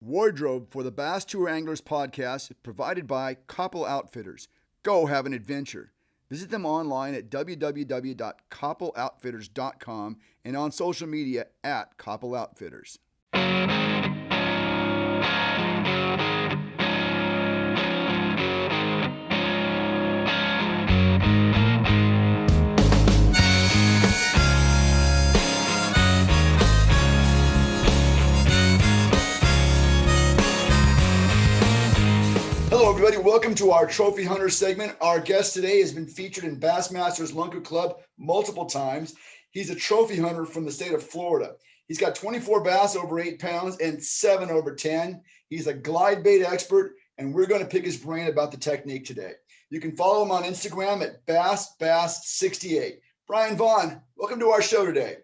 Wardrobe for the Bass Tour Anglers podcast is provided by Koppel Outfitters. Go have an adventure. Visit them online at www.koppeloutfitters.com and on social media at Koppel Outfitters. Hello, everybody. Welcome to our Trophy Hunter segment. Our guest today has been featured in Bassmasters Lunker Club multiple times. He's a trophy hunter from the state of Florida. He's got 24 bass over 8 pounds and 7 over 10. He's a glide bait expert, and we're going to pick his brain about the technique today. You can follow him on Instagram at bass68. Brian Vaughn, welcome to our show today.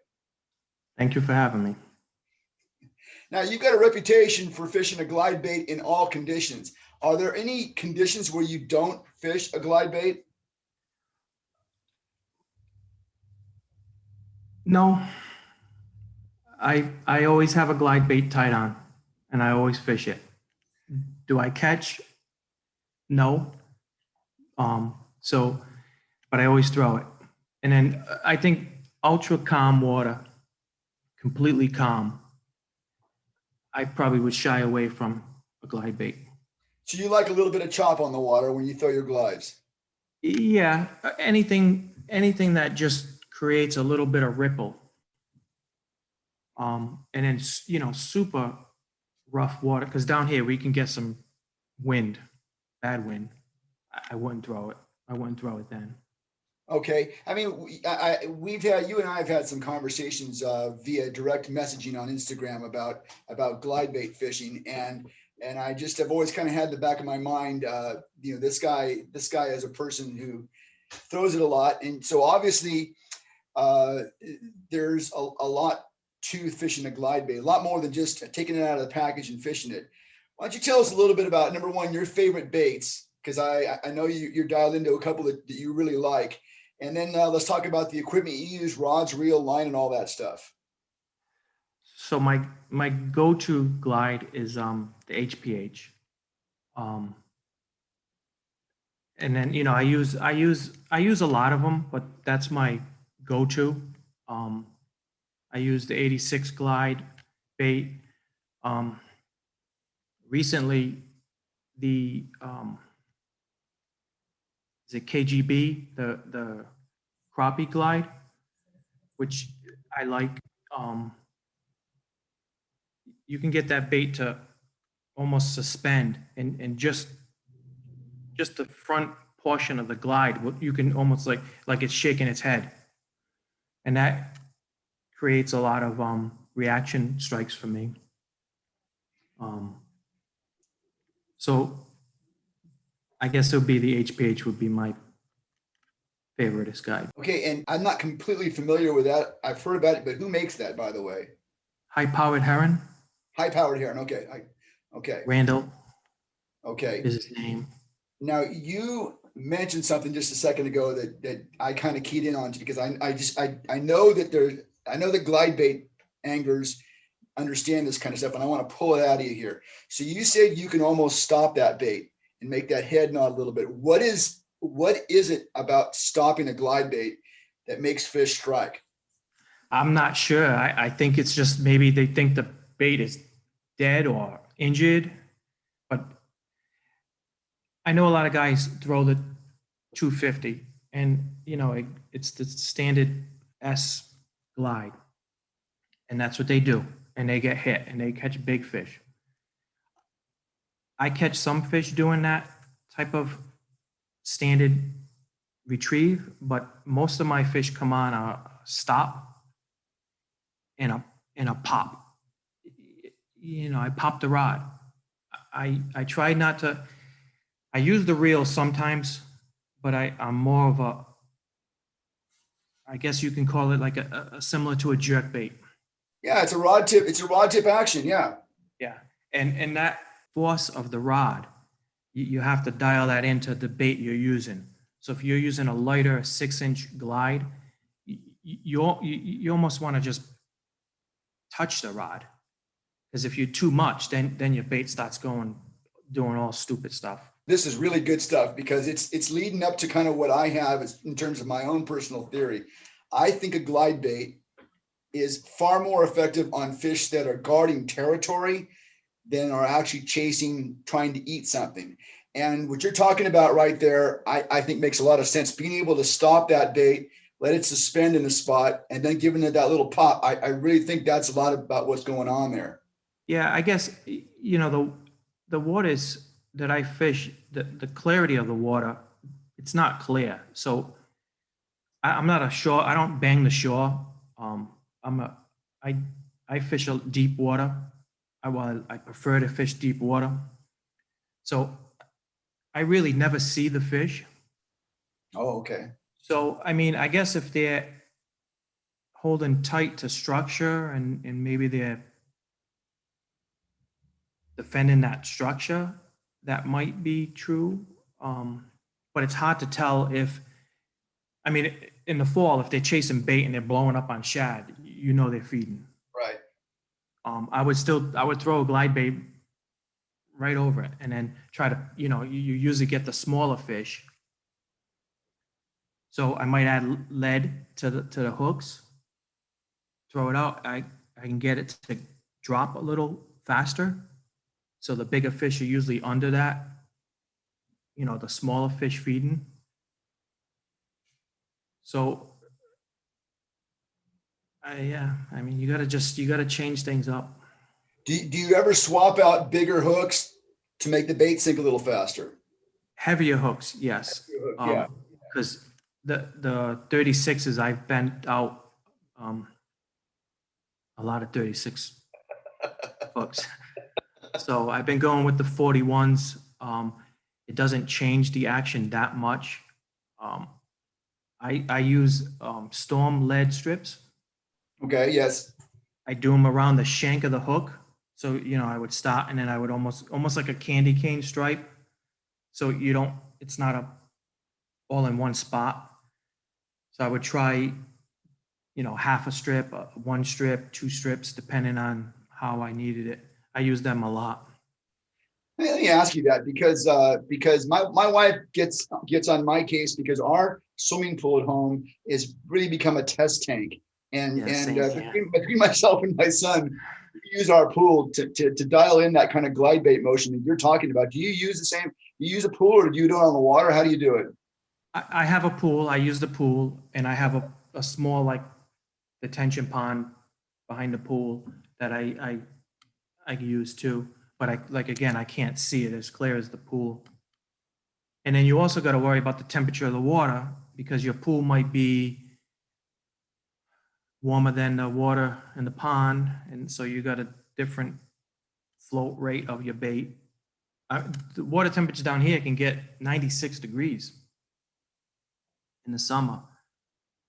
Thank you for having me. Now, you've got a reputation for fishing a glide bait in all conditions. Are there any conditions where you don't fish a glide bait? No, I always have a glide bait tied on, and I always fish it. Do I catch? No. But I always throw it. And then I think ultra calm water, completely calm, I probably would shy away from a glide bait. So you like a little bit of chop on the water when you throw your glides? Yeah, anything that just creates a little bit of ripple. And then, super rough water, because down here we can get some wind, bad wind. I wouldn't throw it. I wouldn't throw it then. Okay. I mean, you and I have had some conversations via direct messaging on Instagram about glide bait fishing, and I just have always kind of had the back of my mind, this guy is a person who throws it a lot. And so obviously there's a lot to fishing a glide bait, a lot more than just taking it out of the package and fishing it. Why don't you tell us a little bit about, number one, your favorite baits? Because I know you're dialed into a couple that you really like. And then let's talk about the equipment you use, rods, reel, line, and all that stuff. So my go-to glide is the HPH, and then I use a lot of them, but that's my go-to. I use the 86 glide bait. Recently, the is it KGB, the crappie glide, which I like. You can get that bait to almost suspend, and just the front portion of the glide, you can almost like it's shaking its head, and that creates a lot of reaction strikes for me. So I guess it would be the HPH would be my favorite guide. Okay, and I'm not completely familiar with that. I've heard about it, but who makes that, by the way? High-powered heron. High-powered heron. Okay. Okay. Randall. Okay. Is his name. Now, you mentioned something just a second ago that I kind of keyed in on, because I know that glide bait anglers understand this kind of stuff, and I want to pull it out of you here. So you said you can almost stop that bait and make that head nod a little bit. What is it about stopping a glide bait that makes fish strike? I'm not sure. I think it's just maybe they think the bait is dead or injured, but I know a lot of guys throw the 250, and it's the standard S glide, and that's what they do, and they get hit and they catch big fish. I catch some fish doing that type of standard retrieve, but most of my fish come on a stop and a pop. I pop the rod. I try not to. I use the reel sometimes, but I'm more of a, I guess you can call it like a similar to a jerk bait. Yeah, it's a rod tip. It's a rod tip action. Yeah. Yeah, and that force of the rod, you have to dial that into the bait you're using. So if you're using a lighter 6-inch glide, you almost want to just touch the rod, Because if you're too much, then your bait starts doing all stupid stuff. This is really good stuff because it's leading up to kind of what I have in terms of my own personal theory. I think a glide bait is far more effective on fish that are guarding territory than are actually chasing, trying to eat something. And what you're talking about right there, I think makes a lot of sense. Being able to stop that bait, let it suspend in a spot, and then giving it that little pop. I really think that's a lot about what's going on there. Yeah, I guess, the waters that I fish, the clarity of the water, it's not clear. So I'm not a shore. I don't bang the shore. I'm a, I, I fish a deep water. I prefer to fish deep water. So I really never see the fish. Oh, okay. So, I mean, I guess if they're holding tight to structure and maybe they're defending that structure, that might be true. But it's hard to tell if, I mean, in the fall, if they're chasing bait and they're blowing up on shad, they're feeding. Right. I would throw a glide bait right over it and then try to, you usually get the smaller fish. So I might add lead to the hooks, throw it out. I can get it to drop a little faster. So the bigger fish are usually under that, the smaller fish feeding. So, I mean, you gotta change things up. Do you ever swap out bigger hooks to make the bait sink a little faster? Heavier hooks, yes. Yeah. Because the 36s, I've bent out a lot of 36 hooks. So I've been going with the 41s. It doesn't change the action that much. I use storm lead strips. Okay. Yes. I do them around the shank of the hook. So, I would start and then I would almost like a candy cane stripe. So it's not all in one spot. So I would try, half a strip, one strip, two strips, depending on how I needed it. I use them a lot. Let me ask you that because my wife gets on my case because our swimming pool at home is really become a test tank. And between myself and my son, we use our pool to dial in that kind of glide bait motion that you're talking about. Do you use the same? You use a pool or do you do it on the water? How do you do it? I have a pool. I use the pool, and I have a small like detention pond behind the pool that I use too. But again, I can't see it as clear as the pool. And then you also got to worry about the temperature of the water because your pool might be warmer than the water in the pond, and so you got a different float rate of your bait. The water temperature down here can get 96 degrees in the summer,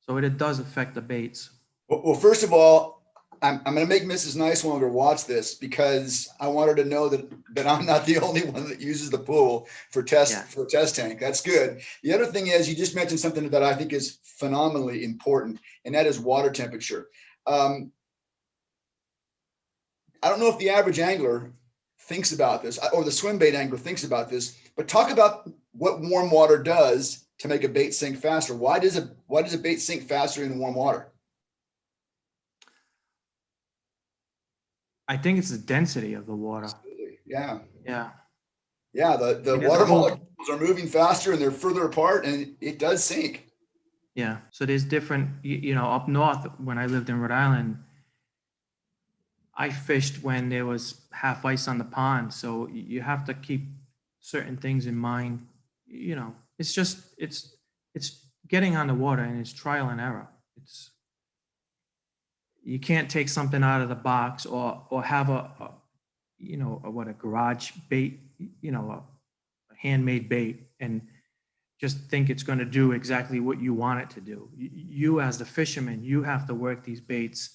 so it does affect the baits. Well, first of all, I'm going to make Mrs. Nice Longer watch this because I want her to know that I'm not the only one that uses the pool for a test tank. That's good. The other thing is you just mentioned something that I think is phenomenally important, and that is water temperature. I don't know if the average angler thinks about this or the swim bait angler thinks about this, but talk about what warm water does to make a bait sink faster. Why does a bait sink faster in warm water? I think it's the density of the water. Absolutely. Yeah. Yeah. Yeah. The water molecules are moving faster and they're further apart and it does sink. Yeah. So there's different, up north when I lived in Rhode Island, I fished when there was half ice on the pond. So you have to keep certain things in mind. It's just, it's getting on the water and it's trial and error. You can't take something out of the box or have a garage bait, a handmade bait and just think it's going to do exactly what you want it to do. You as the fisherman, you have to work these baits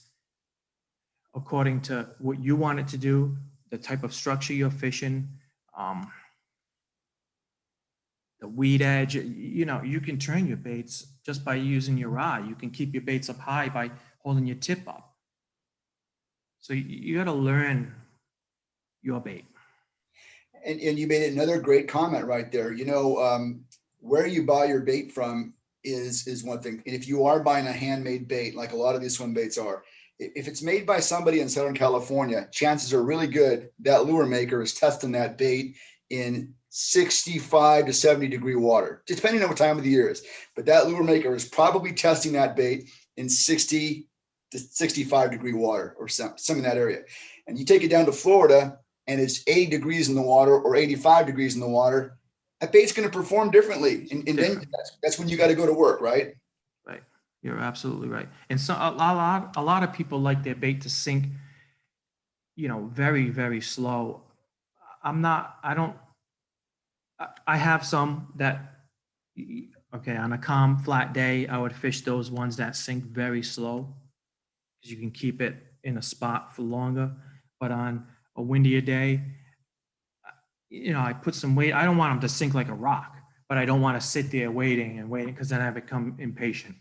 according to what you want it to do, the type of structure you're fishing, the weed edge. You can turn your baits just by using your rod. You can keep your baits up high by holding your tip up. So you got to learn your bait. And you made another great comment right there. Where you buy your bait from is one thing. And if you are buying a handmade bait, like a lot of these swim baits are, if it's made by somebody in Southern California, chances are really good that lure maker is testing that bait in 65 to 70 degree water, depending on what time of the year is. But that lure maker is probably testing that bait in 60 to 65 degree water or some in that area. And you take it down to Florida and it's 80 degrees in the water or 85 degrees in the water, that bait's going to perform differently. And then that's when you got to go to work, right? Right. You're absolutely right. And so a lot of people like their bait to sink, very, very slow. I have some that, okay, on a calm, flat day, I would fish those ones that sink very slow because you can keep it in a spot for longer. But on a windier day, I put some weight. I don't want them to sink like a rock, but I don't want to sit there waiting because then I become impatient.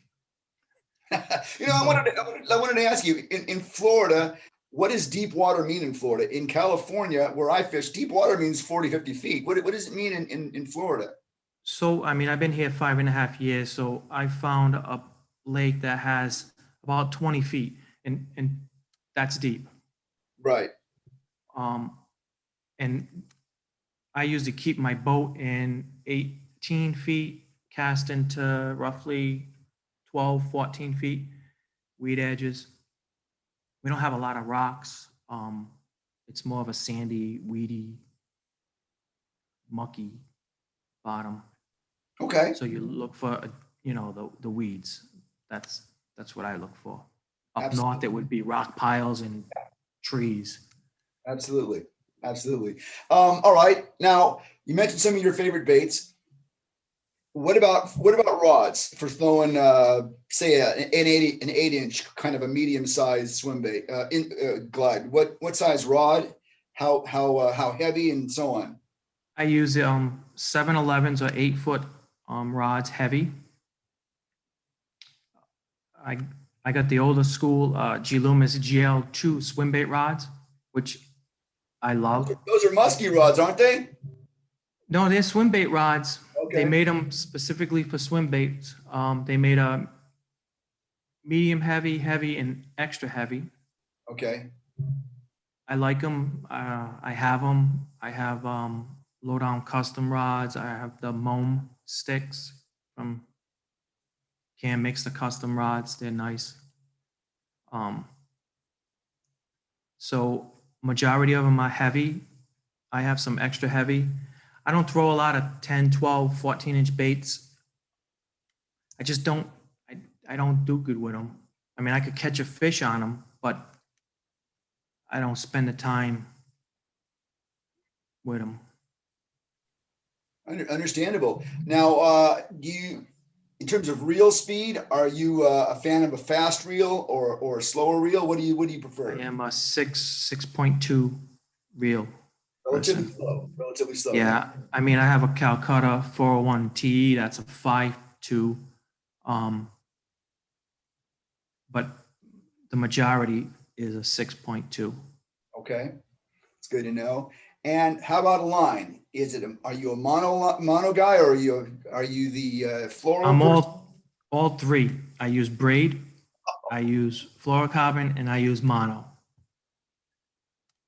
I wanted to ask you in Florida, what does deep water mean in Florida? In California, where I fish, deep water means 40, 50 feet. What does it mean in Florida? So, I've been here 5.5 years. So I found a lake that has about 20 feet and that's deep. Right. And I usually keep my boat in 18 feet, cast into roughly 12, 14 feet, weed edges. We don't have a lot of rocks. It's more of a sandy, weedy, mucky bottom. Okay. So you look for, the weeds. That's what I look for. Up Absolutely. north, it would be rock piles and trees. Absolutely. All right. Now you mentioned some of your favorite baits. What about rods for throwing, say an 8-inch kind of a medium sized swim bait glide? What size rod? How heavy and so on? I use 7-11s or 8-foot rods, heavy. I got the older school G Loomis GL2 swim bait rods, which I love. Those are musky rods, aren't they? No, they're swim bait rods. Okay. They made them specifically for swim baits. They made a medium heavy, and extra heavy. Okay. I like them. I have them. I have low down custom rods. I have the Moam sticks from Can Mix, the custom rods. They're nice. So majority of them are heavy. I have some extra heavy. I don't throw a lot of 10, 12, 14-inch baits. I just don't, I don't do good with them. I could catch a fish on them, but I don't spend the time with them. Understandable. Now, in terms of reel speed, are you a fan of a fast reel or a slower reel? What do you prefer? I am a 6.2 reel. Relatively slow. Yeah, I have a Calcutta 401 TE. That's a 5.2. But the majority is a 6.2. Okay, it's good to know. And how about a line? Are you a mono guy, or are you the floral? I'm all three. I use braid, I use fluorocarbon, and I use mono.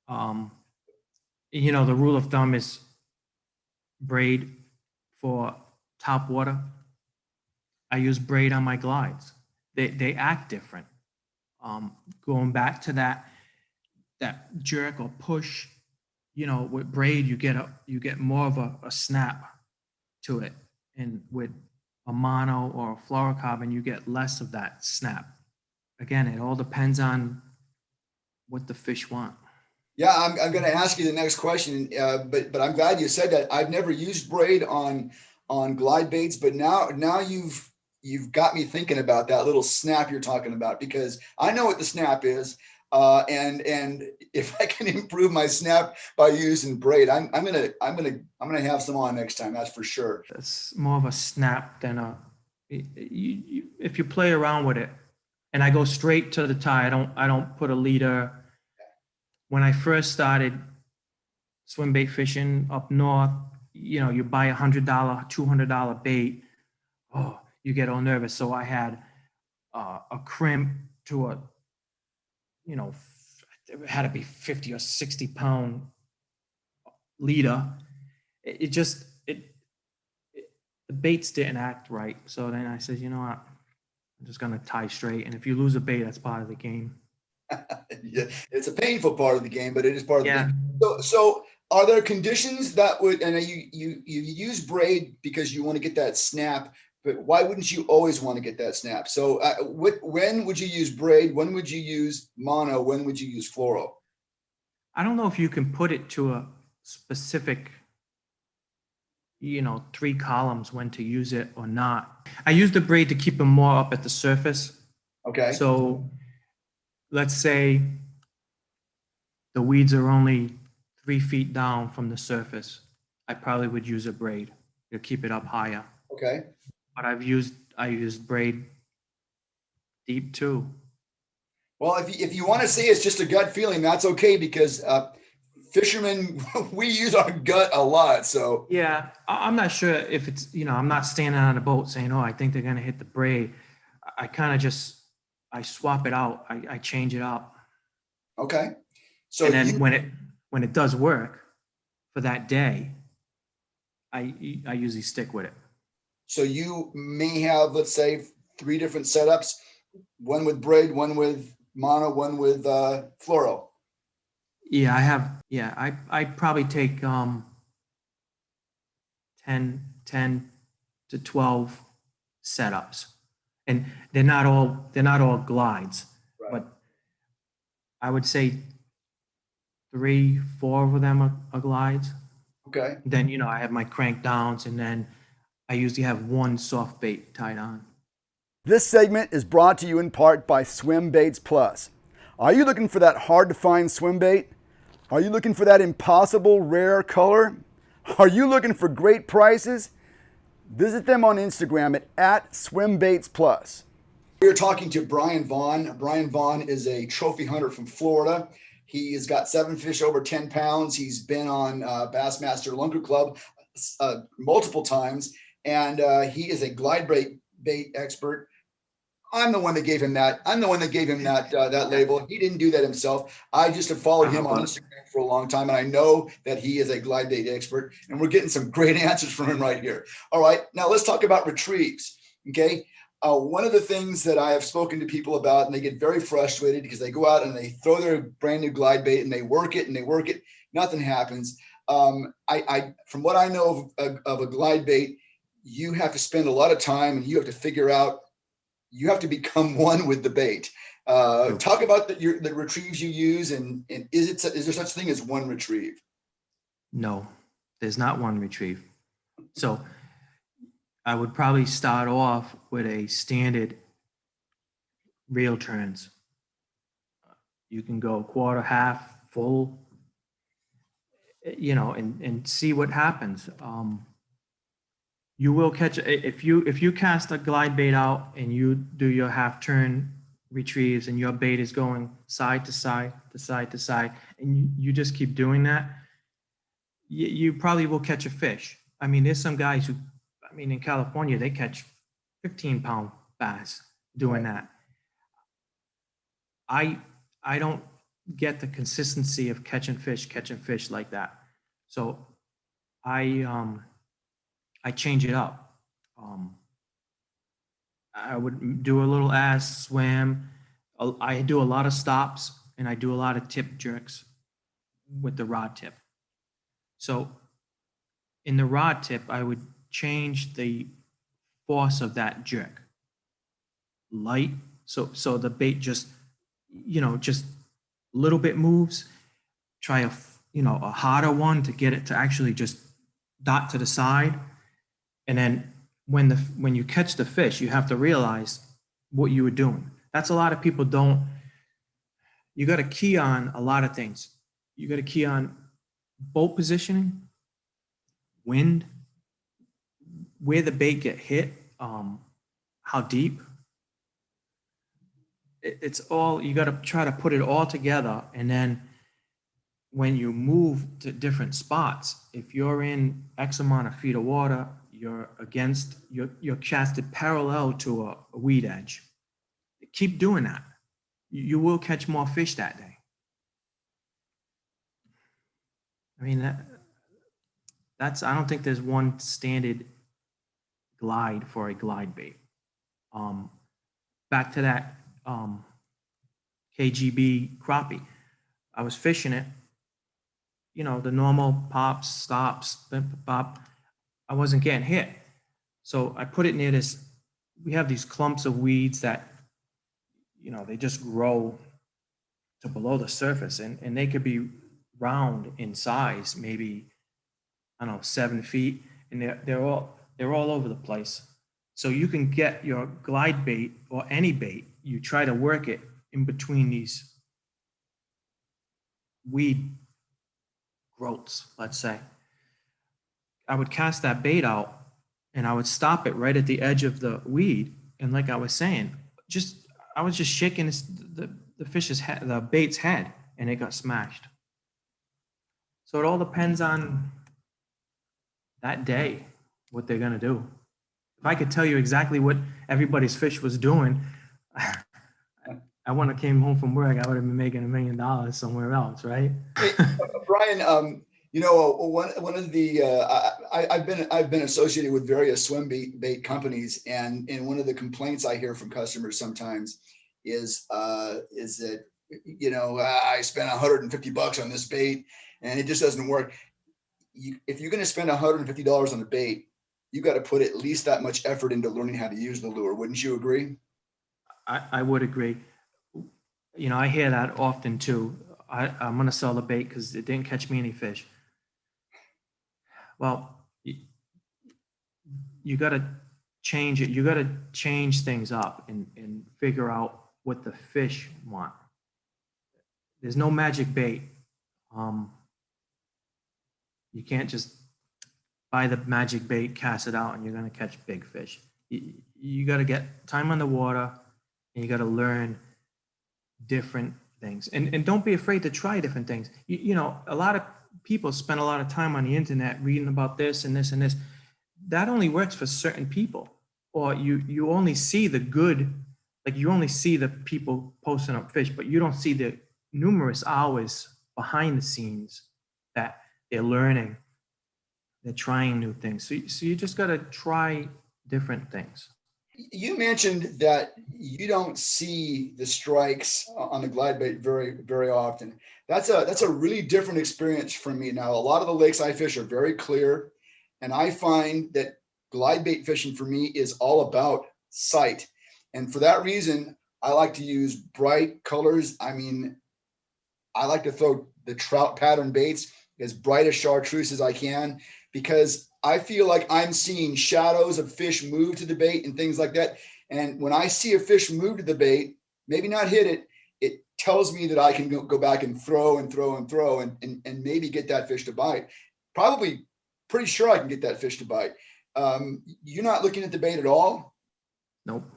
The rule of thumb is braid for top water. I use braid on my glides. They act different. Going back to that jerk or push, with braid you get more of a snap to it, and with a mono or a fluorocarbon you get less of that snap. Again, it all depends on what the fish want. Yeah, I'm going to ask you the next question, but I'm glad you said that. I've never used braid on glide baits, but now you've got me thinking about that little snap you're talking about, because I know what the snap is, and if I can improve my snap by using braid, I'm gonna have some on next time. That's for sure. It's more of a snap than if you play around with it. And I go straight to the tie. I don't put a leader. When I first started, swim bait fishing up north, you buy $100, $200 bait. Oh, you get all nervous. So I had a crimp to a, it had to be 50 or 60 pound leader. It just, the baits didn't act right. So then I said, you know what? I'm just going to tie straight. And if you lose a bait, that's part of the game. Yeah, it's a painful part of the game, but it is part of the Yeah. game. So are there conditions that would, and you use braid because you want to get that snap, but why wouldn't you always want to get that snap? So when would you use braid? When would you use mono? When would you use fluoro? I don't know if you can put it to a specific, 3 columns when to use it or not. I use the braid to keep them more up at the surface. Okay. So let's say the weeds are only 3 feet down from the surface. I probably would use a braid to keep it up higher. Okay. But I used braid deep too. Well, if you want to say it's just a gut feeling, that's okay, because fishermen, we use our gut a lot. So yeah, I'm not sure if it's, I'm not standing on a boat saying, oh, I think they're going to hit the braid. I kind of just, I swap it out. I change it up. okay. So And then when it does work for that day, I usually stick with it. So you may have, let's say, 3 different setups: one with braid, one with mono, one with fluoro. Yeah, I have. Yeah, I probably take 10 to 12 setups, and they're not all glides, Right. but I would say 3, 4 of them are glides. Okay. Then I have my crank downs, and then I usually have one soft bait tied on. This segment is brought to you in part by Swim Baits Plus. Are you looking for that hard to find swim bait? Are you looking for that impossible rare color? Are you looking for great prices? Visit them on Instagram at @SwimBaitsPlus. We're talking to Brian Vaughn. Brian Vaughn is a trophy hunter from Florida. He has got 7 fish over 10 pounds. He's been on Bassmaster Lunker Club multiple times, and he is a glide bait expert. I'm the one that gave him that. That label. He didn't do that himself. I just have followed him on Instagram for a long time, and I know that he is a glide bait expert. And we're getting some great answers from him right here. All right, now let's talk about retrieves. Okay, one of the things that I have spoken to people about, and they get very frustrated because they go out and they throw their brand new glide bait and they work it, nothing happens. From what I know of a glide bait, you have to spend a lot of time and you have to figure out. You have to become one with the bait. Talk about the retrieves you use, and is there such thing as one retrieve? No, there's not one retrieve. So I would probably start off with a standard reel turns. You can go quarter, half, full, and see what happens. You will catch if you cast a glide bait out and you do your half turn retrieves and your bait is going side to side to side to side, and you just keep doing that, you probably will catch a fish. I mean, there's some guys who, in California, they catch 15-pound bass doing that. I don't get the consistency of catching fish like that. So I change it up. I would do a little ass swim. I do a lot of stops, and I do a lot of tip jerks with the rod tip. So in the rod tip, I would change the force of that jerk. Light, so the bait just a little bit moves. Try a harder one to get it to actually just dot to the side. And then when you catch the fish, you have to realize what you were doing. That's a lot of people don't. You got to key on a lot of things. You got to key on boat positioning, wind, where the bait get hit, how deep. It's all, you got to try to put it all together, and then when you move to different spots, if you're in X amount of feet of water, you're casted parallel to a weed edge. Keep doing that. You will catch more fish that day. I mean, I don't think there's one standard glide for a glide bait. Back to that KGB crappie. I was fishing it, the normal pops, stops, pop. I wasn't getting hit. So I put it near this, we have these clumps of weeds that, they just grow to below the surface, and they could be round in size, maybe, I don't know, 7 feet, and they're all over the place. So you can get your glide bait or any bait, you try to work it in between these weed growths, let's say. I would cast that bait out and I would stop it right at the edge of the weed. And like I was saying, I was just shaking the fish's head, the bait's head, and it got smashed. So it all depends on that day, what they're going to do. If I could tell you exactly what everybody's fish was doing, I wouldn't have came home from work. I would have been making $1 million somewhere else, right? Hey, Brian, one of the I've been associated with various swim bait companies, and one of the complaints I hear from customers sometimes is that I spent $150 on this bait and it just doesn't work. If you're going to spend $150 on a bait, you got to put at least that much effort into learning how to use the lure. Wouldn't you agree? I would agree. I hear that often too. I'm going to sell the bait because it didn't catch me any fish. Well, you got to change it. You got to change things up and figure out what the fish want. There's no magic bait. You can't just buy the magic bait, cast it out, and you're going to catch big fish. You got to get time on the water, and you got to learn different things. And don't be afraid to try different things. A lot of people spend a lot of time on the internet reading about this and this and this. That only works for certain people. Or you only see the good, like you only see the people posting up fish, but you don't see the numerous hours behind the scenes that they're learning. They're trying new things. So you just got to try different things. You mentioned that you don't see the strikes on the glide bait very, very often. That's a really different experience for me. Now, a lot of the lakes I fish are very clear, and I find that glide bait fishing for me is all about sight. And for that reason, I like to use bright colors. I mean, I like to throw the trout pattern baits as bright as chartreuse as I can, because I feel like I'm seeing shadows of fish move to the bait and things like that. And when I see a fish move to the bait, maybe not hit it, it tells me that I can go back and throw and maybe get that fish to bite. Probably pretty sure I can get that fish to bite. You're not looking at the bait at all? Nope.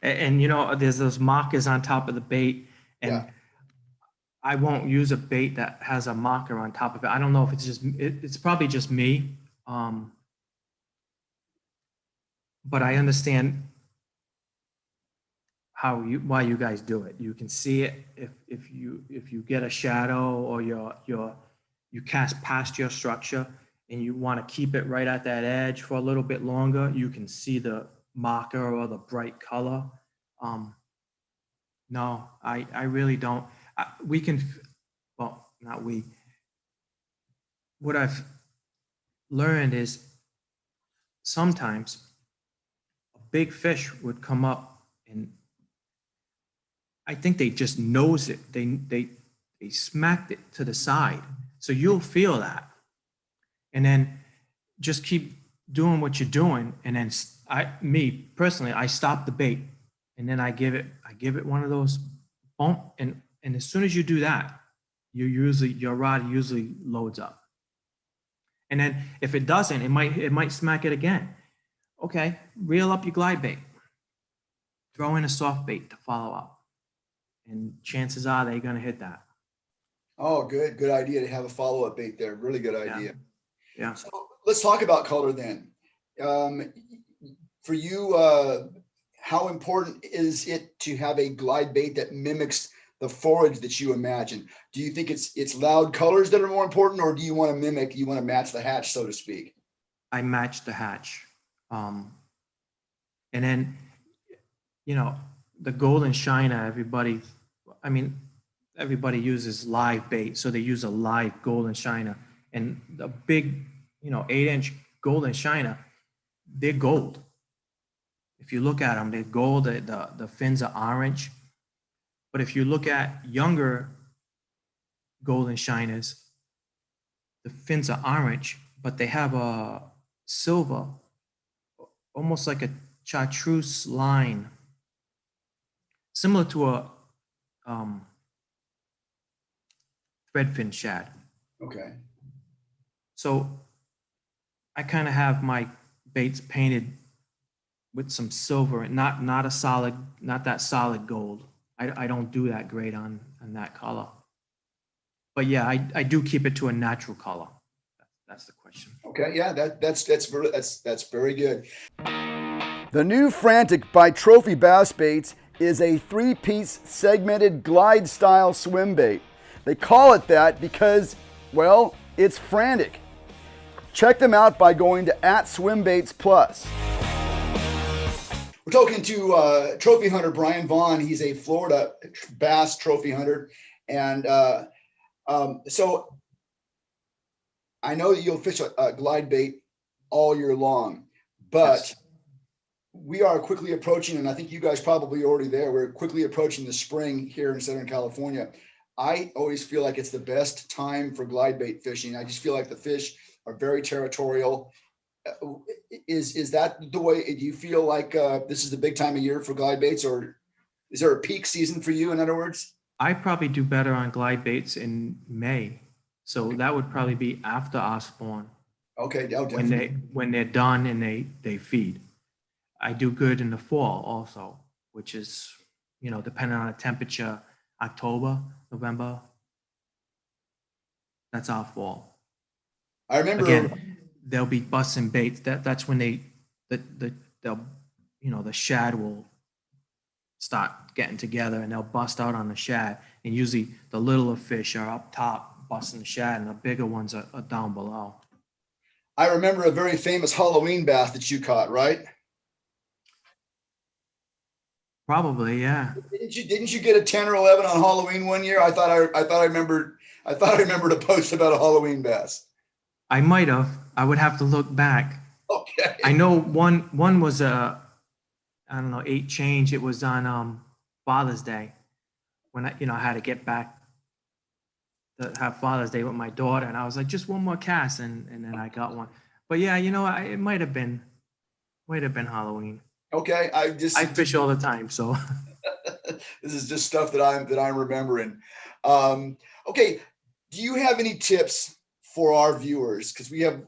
And there's those markers on top of the bait, and yeah. I won't use a bait that has a marker on top of it. I don't know if it's probably just me. But I understand why you guys do it. You can see it if you get a shadow or you cast past your structure and you want to keep it right at that edge for a little bit longer, you can see the marker or the bright color. No, I really don't. Not we. What I've learned is sometimes a big fish would come up, and I think they just nose it. They smacked it to the side. So you'll feel that. And then just keep doing what you're doing. And then me personally, I stop the bait, and then I give it one of those bump. And as soon as you do that, your rod usually loads up. And then if it doesn't, it might smack it again. Okay, reel up your glide bait. Throw in a soft bait to follow up. And chances are they're going to hit that. Oh, good idea to have a follow-up bait there. Really good Yeah. idea. Yeah. So let's talk about color then. Um, for you, how important is it to have a glide bait that mimics the forage that you imagine? Do you think it's loud colors that are more important, or do you want to mimic, you want to match the hatch, so to speak? I matched the hatch. And then, you know, the golden shiner, I mean, everybody uses live bait. So they use a live golden shiner. And the big, 8-inch golden shiner, they're gold. If you look at them, they're gold. The fins are orange. But if you look at younger golden shiners, the fins are orange, but they have a silver, almost like a chartreuse line, similar to a threadfin shad. Okay. So I kind of have my baits painted with some silver, and not that solid gold. I don't do that great on that color. But yeah, I do keep it to a natural color. That's the question. Okay. Yeah, that's very good. The new Frantic by Trophy Bass Baits is a 3-piece segmented glide style swim bait. They call it that because, well, it's frantic. Check them out by going to @SwimBaitsPlus. We're talking to trophy hunter Brian Vaughn. He's a Florida bass trophy hunter, and so I know that you'll fish a glide bait all year long, but Yes. we are quickly approaching, and I think you guys probably already there. We're quickly approaching the spring here in Southern California. I always feel like it's the best time for glide bait fishing. I just feel like the fish are very territorial. Is that the way? Do you feel like this is the big time of year for glide baits, or is there a peak season for you? In other words, I probably do better on glide baits in May. So that would probably be after our spawn, okay, oh, when definitely. they're done and they feed. I do good in the fall also, which is, depending on the temperature, October, November, that's our fall. I remember. Again, they'll be busting baits. That's when they'll, the shad will start getting together and they'll bust out on the shad. And usually the littler fish are up top busting the shad and the bigger ones are down below. I remember a very famous Halloween bass that you caught, right? Probably, yeah. Didn't you get a 10 or 11 on Halloween one year? I remembered a post about a Halloween bass. I might have. I would have to look back. Okay. I know one was I don't know, 8 change. It was on Father's Day when I had to get back to have Father's Day with my daughter, and I was like, just one more cast, and then I got one. But yeah, it might have been Halloween. Okay. I fish all the time, so This is just stuff that I'm remembering. Okay. Do you have any tips for our viewers? Because we have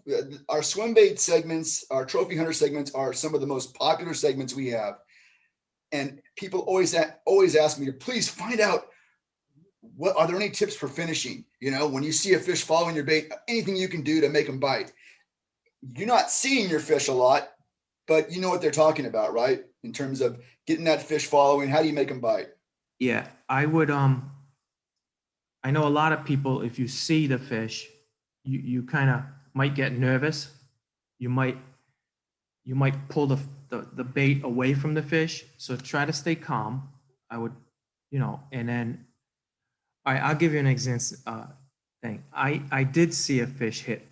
our swim bait segments, our trophy hunter segments are some of the most popular segments we have. And people always ask me to please find out, what are there any tips for finishing? When you see a fish following your bait, anything you can do to make them bite. You're not seeing your fish a lot, but you know what they're talking about, right? In terms of getting that fish following, how do you make them bite? yeah, I would I know a lot of people, if you see the fish, you kind of might get nervous. You might pull the bait away from the fish. So try to stay calm. I would, and then I'll give you an example thing. I did see a fish hit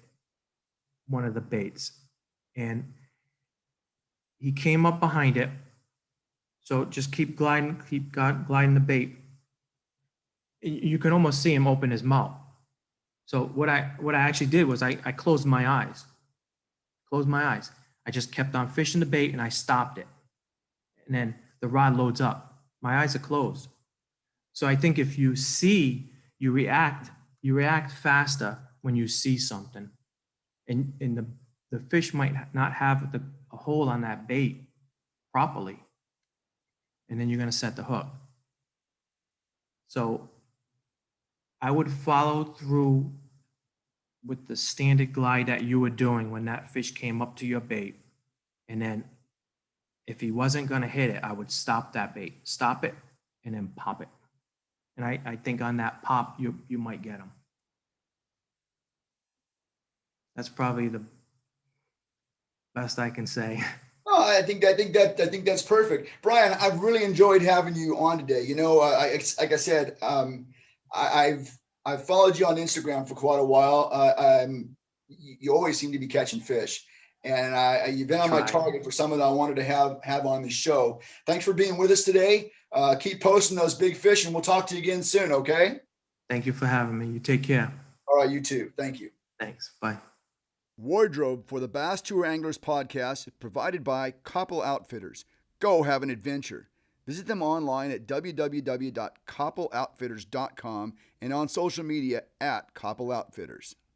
one of the baits, and he came up behind it. So just keep gliding the bait. You can almost see him open his mouth. So what I actually did was I closed my eyes. I just kept on fishing the bait and I stopped it. And then the rod loads up. My eyes are closed. So I think if you see, you react faster when you see something. And the fish might not have a hold on that bait properly. And then you're going to set the hook. So I would follow through with the standard glide that you were doing when that fish came up to your bait. And then if he wasn't going to hit it, I would stop that bait, stop it, and then pop it. And I think on that pop, you might get him. That's probably the best I can say. Oh, I think that's perfect, Brian. I've really enjoyed having you on today. Like I said, I've followed you on Instagram for quite a while. You always seem to be catching fish, and you've been on my target for someone that I wanted to have on the show. Thanks for being with us today. Keep posting those big fish, and we'll talk to you again soon. Okay. Thank you for having me. You take care. All right, you too. Thank you. Thanks. Bye. Wardrobe for the Bass Tour Anglers podcast is provided by Koppel Outfitters. Go have an adventure. Visit them online at www.koppeloutfitters.com and on social media at Koppel Outfitters.